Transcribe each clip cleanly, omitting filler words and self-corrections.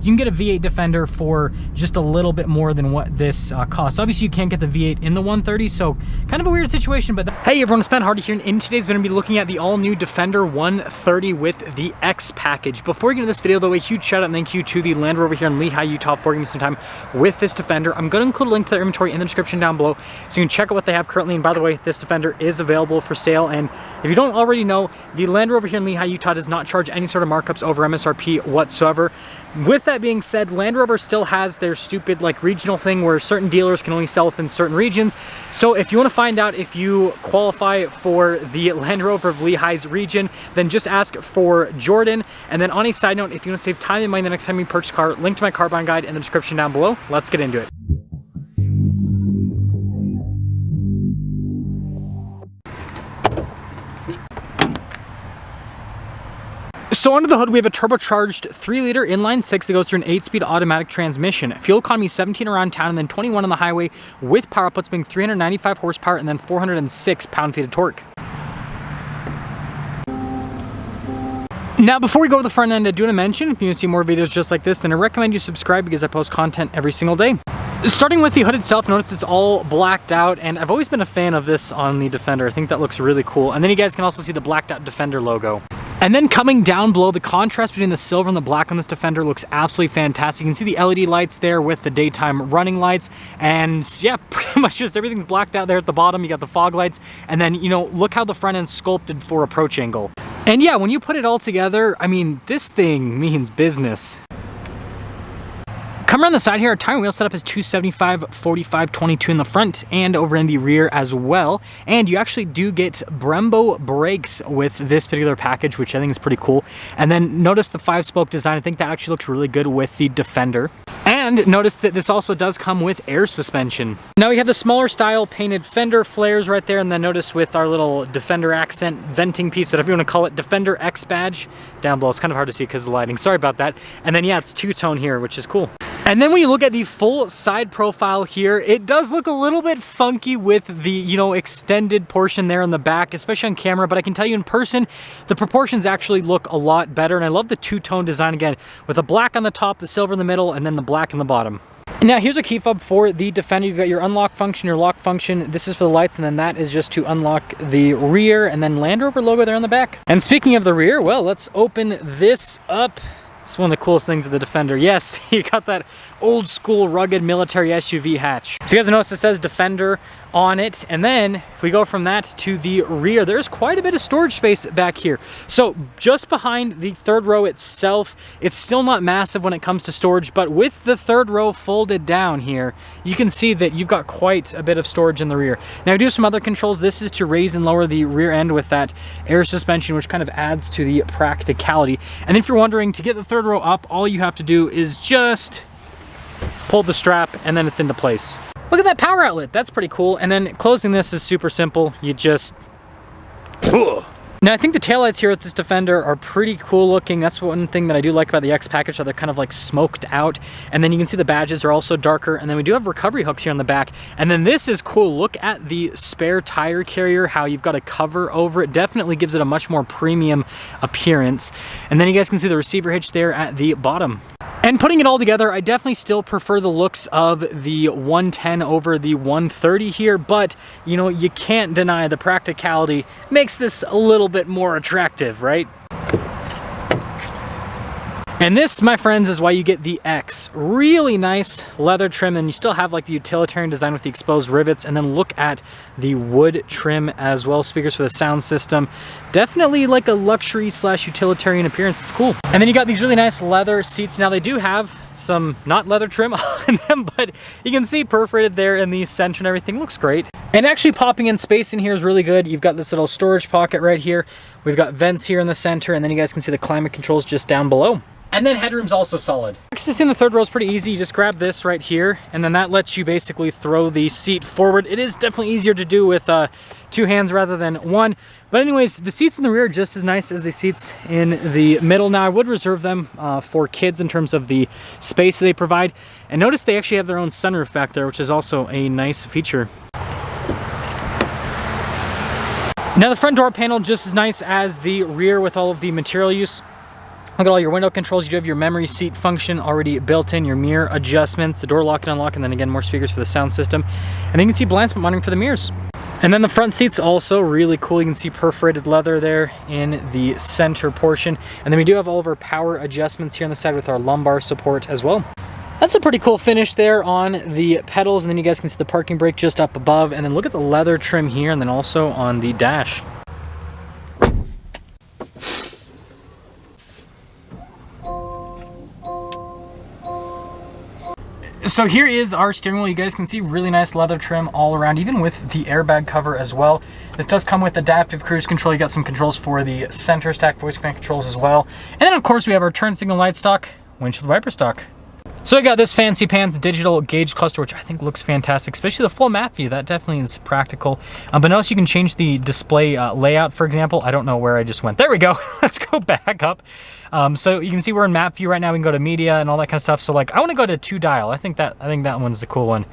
You can get a V8 Defender for just a little bit more than what this costs. Obviously, you can't get the V8 in the 130, so kind of a weird situation. But hey everyone, it's Ben Hardy here, and in today's video, I'm going to be looking at the all-new Defender 130 with the X package. Before we get into this video, though, a huge shout out and thank you to the Land Rover here in Lehigh, Utah for giving me some time with this Defender. I'm going to include a link to their inventory in the description down below, so you can check out what they have currently. And by the way, this Defender is available for sale. And if you don't already know, the Land Rover here in Lehigh, Utah does not charge any sort of markups over MSRP whatsoever. With that being said, Land Rover still has their stupid like regional thing where certain dealers can only sell within certain regions. So if you want to find out if you qualify for the Land Rover of Lehigh's region, then just ask for Jordan. And then on a side note, if you want to save time and money the next time you purchase a car, link to my car buying guide in the description down below. Let's get into it. So under the hood, we have a turbocharged 3-liter inline-6 that goes through an 8-speed automatic transmission. Fuel economy 17 around town and then 21 on the highway, with power outputs being 395 horsepower and then 406 pound-feet of torque. Now, before we go to the front end, I do want to mention, if you want to see more videos just like this, then I recommend you subscribe because I post content every single day. Starting with the hood itself, notice it's all blacked out, and I've always been a fan of this on the Defender. I think that looks really cool. And then you guys can also see the blacked out Defender logo. And then coming down below, the contrast between the silver and the black on this Defender looks absolutely fantastic. You can see the LED lights there with the daytime running lights. And yeah, pretty much just everything's blacked out there at the bottom. You got the fog lights. And then, you know, look how the front end's sculpted for approach angle. And yeah, when you put it all together, I mean, this thing means business. Come around the side here, our tire wheel setup is 275, 45, 22 in the front and over in the rear as well. And you actually do get Brembo brakes with this particular package, which I think is pretty cool. And then notice the 5-spoke design. I think that actually looks really good with the Defender. And notice that this also does come with air suspension. Now we have the smaller style painted fender flares right there, and then notice with our little Defender accent venting piece, whatever you want to call it, Defender X badge down below. It's kind of hard to see because of the lighting. Sorry about that. And then yeah, it's two-tone here, which is cool. And then when you look at the full side profile here, it does look a little bit funky with the, you know, extended portion there in the back, especially on camera, but I can tell you in person, the proportions actually look a lot better. And I love the two-tone design again, with the black on the top, the silver in the middle, and then the black in the bottom. Now here's a key fob for the Defender. You've got your unlock function, your lock function. This is for the lights, and then that is just to unlock the rear, and then Land Rover logo there on the back. And speaking of the rear, well, let's open this up. It's one of the coolest things of the Defender. Yes, you got that old school rugged military SUV hatch. So you guys notice it says Defender on it. And then if we go from that to the rear, there's quite a bit of storage space back here. So just behind the third row itself, it's still not massive when it comes to storage, but with the third row folded down here, you can see that you've got quite a bit of storage in the rear. Now we do have some other controls. This is to raise and lower the rear end with that air suspension, which kind of adds to the practicality. And if you're wondering, to get the third row up, all you have to do is just pull the strap and then it's into place. Look at that power outlet, that's pretty cool. And then closing this is super simple. You just, Now I think the taillights here with this Defender are pretty cool looking. That's one thing that I do like about the X package, so they're kind of like smoked out. And then you can see the badges are also darker. And then we do have recovery hooks here on the back. And then this is cool. Look at the spare tire carrier, how you've got a cover over it. Definitely gives it a much more premium appearance. And then you guys can see the receiver hitch there at the bottom. And putting it all together, I definitely still prefer the looks of the 110 over the 130 here, but you know, you can't deny the practicality makes this a little bit more attractive, right? And this, my friends, is why you get the X. Really nice leather trim, and you still have like the utilitarian design with the exposed rivets, and then look at the wood trim as well. Speakers for the sound system. Definitely like a luxury slash utilitarian appearance. It's cool. And then you got these really nice leather seats. Now they do have some not leather trim on them, but you can see perforated there in the center and everything. Looks great. And actually popping in space in here is really good. You've got this little storage pocket right here. We've got vents here in the center, and then you guys can see the climate controls just down below. And then headroom's also solid. Accessing the third row is pretty easy. You just grab this right here, and then that lets you basically throw the seat forward. It is definitely easier to do with two hands rather than one. But anyways, the seats in the rear are just as nice as the seats in the middle. Now I would reserve them for kids in terms of the space they provide. And notice they actually have their own sunroof back there, which is also a nice feature. Now the front door panel just as nice as the rear with all of the material use. Look at all your window controls. You do have your memory seat function already built in, your mirror adjustments, the door lock and unlock, and then again, more speakers for the sound system. And then you can see blind spot monitoring for the mirrors. And then the front seat's also really cool. You can see perforated leather there in the center portion. And then we do have all of our power adjustments here on the side with our lumbar support as well. That's a pretty cool finish there on the pedals. And then you guys can see the parking brake just up above. And then look at the leather trim here and then also on the dash. So here is our steering wheel. You guys can see really nice leather trim all around, even with the airbag cover as well. This does come with adaptive cruise control. You got some controls for the center stack voice command controls as well. And then of course we have our turn signal light stock, windshield wiper stock. So I got this fancy pants digital gauge cluster, which I think looks fantastic, especially the full map view. That definitely is practical. But notice you can change the display layout, for example. I don't know where I just went. There we go. Let's go back up. So you can see we're in map view right now. We can go to media and all that kind of stuff. So like I want to go to 2-dial. I think that one's the cool one.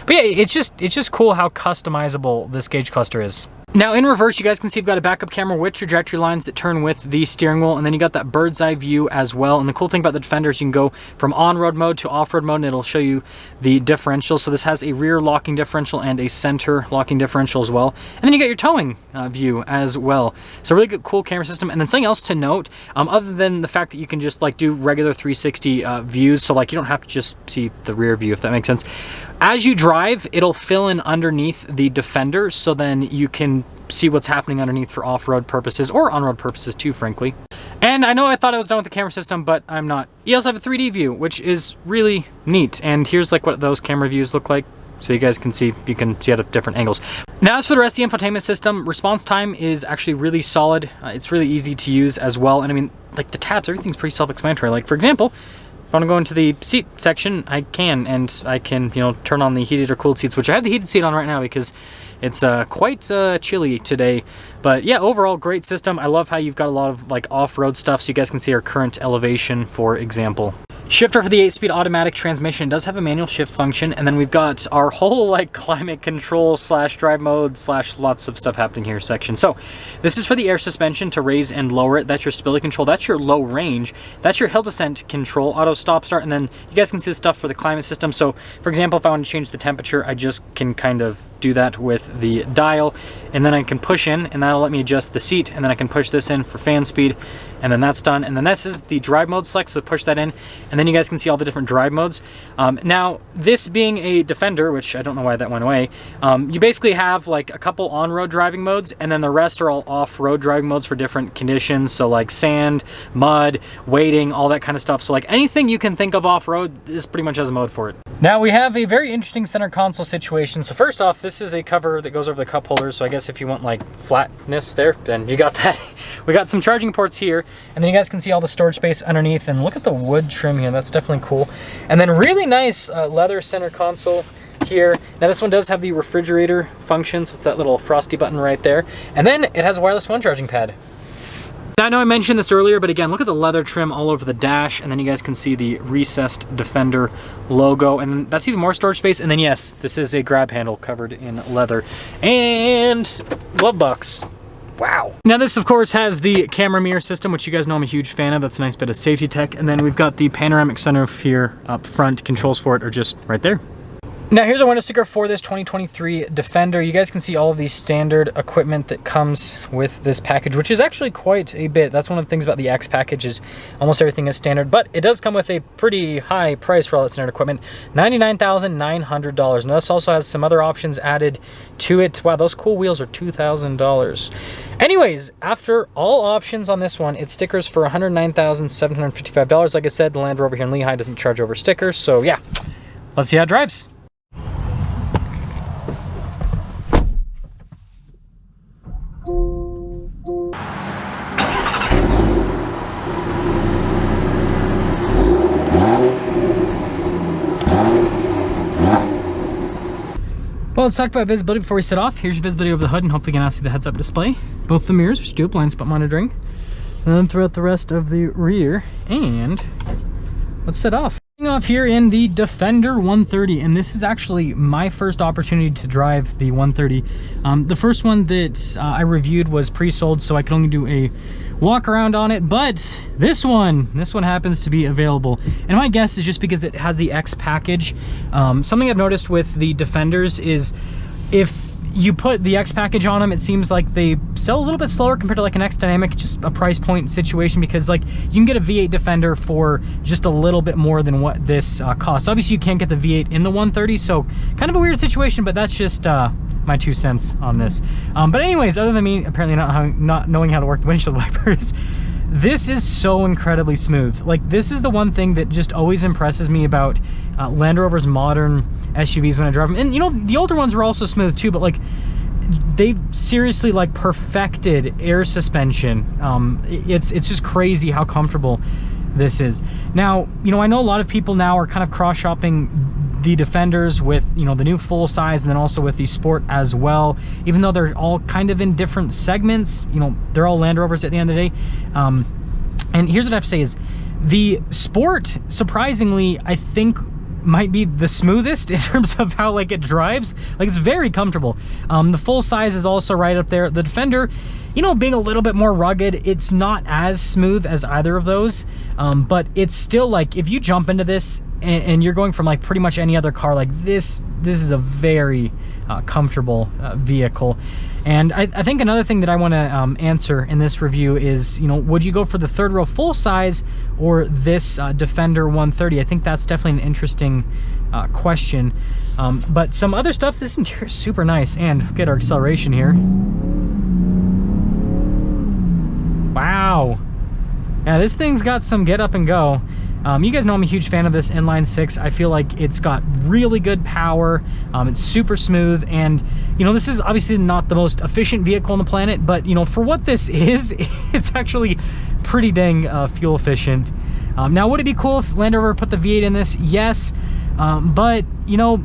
But yeah, it's just cool how customizable this gauge cluster is. Now in reverse, you guys can see you've got a backup camera with trajectory lines that turn with the steering wheel, and then you got that bird's eye view as well. And the cool thing about the Defender is you can go from on-road mode to off-road mode, and it'll show you the differential. So this has a rear locking differential and a center locking differential as well. And then you got your towing view as well. So really good, cool camera system. And then something else to note, other than the fact that you can just like do regular 360 views, so like you don't have to just see the rear view, if that makes sense. As you drive, it'll fill in underneath the Defender, so then you can see what's happening underneath for off-road purposes or on-road purposes too, frankly. And I know I thought I was done with the camera system, but I'm not. You also have a 3D view, which is really neat. And here's like what those camera views look like, so you guys can see, you can see at different angles. Now as for the rest of the infotainment system, response time is actually really solid. It's really easy to use as well. And I mean, like the tabs, everything's pretty self-explanatory. Like for example, if I want to go into the seat section, I can, and I can, you know, turn on the heated or cooled seats, which I have the heated seat on right now because it's quite chilly today. But yeah, overall great system. I love how you've got a lot of like off-road stuff, so you guys can see our current elevation, for example. Shifter for the 8-speed automatic transmission. It does have a manual shift function, and then we've got our whole like climate control slash drive mode slash lots of stuff happening here section. So this is for the air suspension to raise and lower it. That's your stability control. That's your low range. That's your hill descent control, auto stop start, and then you guys can see the stuff for the climate system. So for example, if I want to change the temperature, I just can kind of do that with the dial, and then I can push in, and that'll let me adjust the seat, and then I can push this in for fan speed, and then that's done. And then this is the drive mode select, so push that in, and then you guys can see all the different drive modes. Now this being a Defender, which I don't know why that went away, you basically have like a couple on-road driving modes, and then the rest are all off-road driving modes for different conditions, so like sand, mud, wading, all that kind of stuff. So like anything you can think of off-road, this pretty much has a mode for it. Now we have a very interesting center console situation. So first off, this is a cover that goes over the cup holders, so I guess if you want like flatness there, then you got that. We got some charging ports here, and then you guys can see all the storage space underneath, and look at the wood trim here. That's definitely cool. And then really nice leather center console here. Now this one does have the refrigerator function, so it's that little frosty button right there. And then it has a wireless phone charging pad. Now, I know I mentioned this earlier, but again, look at the leather trim all over the dash, and then you guys can see the recessed Defender logo, and that's even more storage space. And then yes, this is a grab handle covered in leather, and glove box. Wow. Now this of course has the camera mirror system, which you guys know I'm a huge fan of. That's a nice bit of safety tech. And then we've got the panoramic sunroof here up front. Controls for it are just right there. Now here's a window sticker for this 2023 Defender. You guys can see all of the standard equipment that comes with this package, which is actually quite a bit. That's one of the things about the X package, is almost everything is standard, but it does come with a pretty high price for all that standard equipment, $99,900. Now this also has some other options added to it. Wow, those cool wheels are $2,000. Anyways, after all options on this one, it stickers for $109,755. Like I said, the Land Rover here in Lehigh doesn't charge over stickers, so yeah, let's see how it drives. Well, let's talk about visibility before we set off. Here's your visibility over the hood, and hopefully you can now see the heads-up display. Both the mirrors, which do blind spot monitoring, and then throughout the rest of the rear. And let's set off. Off here in the Defender 130, and this is actually my first opportunity to drive the 130. The first one that I reviewed was pre-sold, so I could only do a walk around on it, but this one happens to be available, and my guess is just because it has the X package. Something I've noticed with the Defenders is if you put the X package on them, it seems like they sell a little bit slower compared to like an X Dynamic, just a price point situation, because like you can get a V8 Defender for just a little bit more than what this costs. Obviously you can't get the V8 in the 130, so kind of a weird situation, but that's just my 2 cents on this. But anyways, other than me apparently not knowing how to work the windshield wipers, this is so incredibly smooth. Like, this is the one thing that just always impresses me about Land Rover's modern SUVs when I drive them. And you know, the older ones were also smooth too, but like they've seriously like perfected air suspension. It's just crazy how comfortable this is. Now, you know, I know a lot of people now are kind of cross-shopping the Defenders with, you know, the new full size and then also with the Sport as well, even though they're all kind of in different segments. You know, they're all Land Rovers at the end of the day. And here's what I have to say is the Sport, surprisingly, I think might be the smoothest in terms of how like it drives. Like, it's very comfortable. The full size is also right up there. The Defender, you know, being a little bit more rugged, it's not as smooth as either of those, but it's still like, if you jump into this and you're going from like pretty much any other car, like this is a very comfortable vehicle. And I think another thing that I want to answer in this review is, you know, would you go for the third row full size or this Defender 130? I think that's definitely an interesting question. But some other stuff, this interior is super nice. And get our acceleration here. Wow. Yeah, this thing's got some get up and go. You guys know I'm a huge fan of this inline six. I feel like it's got really good power. It's super smooth, and you know, this is obviously not the most efficient vehicle on the planet, but you know, for what this is, it's actually pretty dang fuel efficient. Now, would it be cool if Land Rover put the V8 in this? Yes, but you know,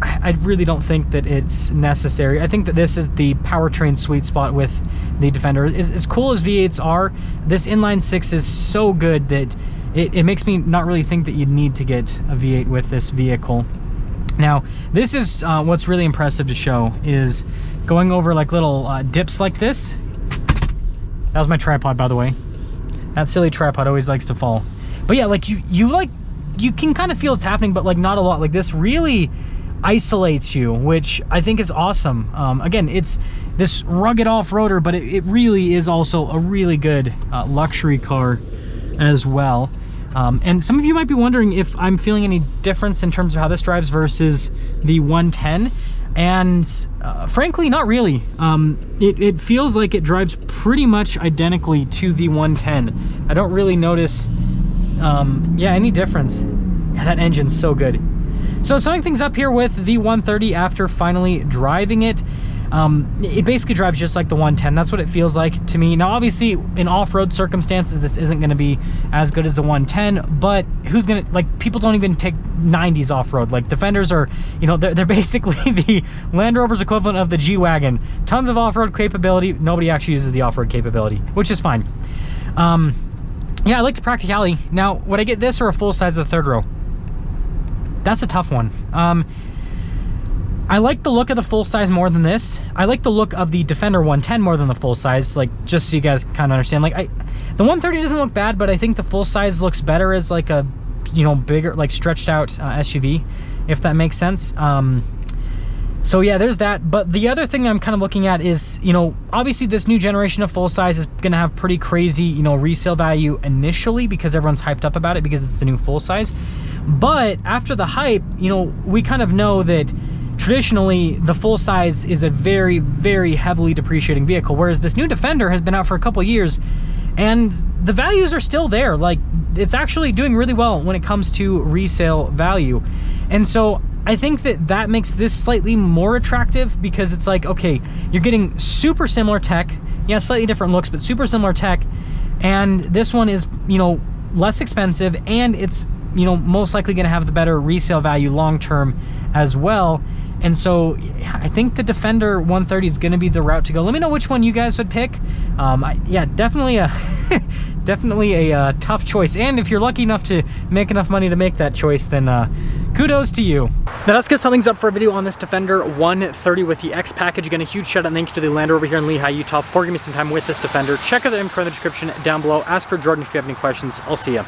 I really don't think that it's necessary. I think that this is the powertrain sweet spot with the Defender. As cool as V8s are, this inline six is so good that it makes me not really think that you'd need to get a V8 with this vehicle. Now, this is what's really impressive to show, is going over like little dips like this. That was my tripod, by the way. That silly tripod always likes to fall. But yeah, like you can kind of feel it's happening, but like not a lot. Like, this really isolates you, which I think is awesome. Again, it's this rugged off-roader, but it really is also a really good luxury car as well. And some of you might be wondering if I'm feeling any difference in terms of how this drives versus the 110, and frankly, not really. It feels like it drives pretty much identically to the 110. I don't really notice yeah, any difference. Yeah, that engine's so good. So summing things up here with the 130 after finally driving it, it basically drives just like the 110. That's what it feels like to me. Now, obviously, in off-road circumstances, this isn't going to be as good as the 110, but who's going to, like, people don't even take 90s off-road. Like, Defenders are, you know, they're basically the Land Rover's equivalent of the G-Wagon. Tons of off-road capability. Nobody actually uses the off-road capability, which is fine. Yeah, I like the practicality. Now, would I get this or a full size of the third row? That's a tough one. I like the look of the full size more than this. I like the look of the Defender 110 more than the full size, like, just so you guys kind of understand. Like, the 130 doesn't look bad, but I think the full size looks better as like a, you know, bigger, like stretched out SUV, if that makes sense. So yeah, there's that. But the other thing I'm kind of looking at is, you know, obviously this new generation of full size is going to have pretty crazy, you know, resale value initially because everyone's hyped up about it because it's the new full size. But after the hype, you know, we kind of know that traditionally the full size is a very, very heavily depreciating vehicle, whereas this new Defender has been out for a couple years and the values are still there. Like, it's actually doing really well when it comes to resale value. And so I think that that makes this slightly more attractive because it's like, okay, you're getting super similar tech. Yeah, slightly different looks, but super similar tech. And this one is, you know, less expensive, and it's, you know, most likely going to have the better resale value long term as well. And so I think the Defender 130 is going to be the route to go. Let me know which one you guys would pick. Yeah, definitely a definitely a tough choice. And if you're lucky enough to make enough money to make that choice, then kudos to you. Now let's get some things up for a video on this Defender 130 with the X package. Again, a huge shout out and thank you to the Land Rover here in Lehi, Utah for giving me some time with this Defender. Check out the info in the description down below. Ask for Jordan if you have any questions. I'll see ya.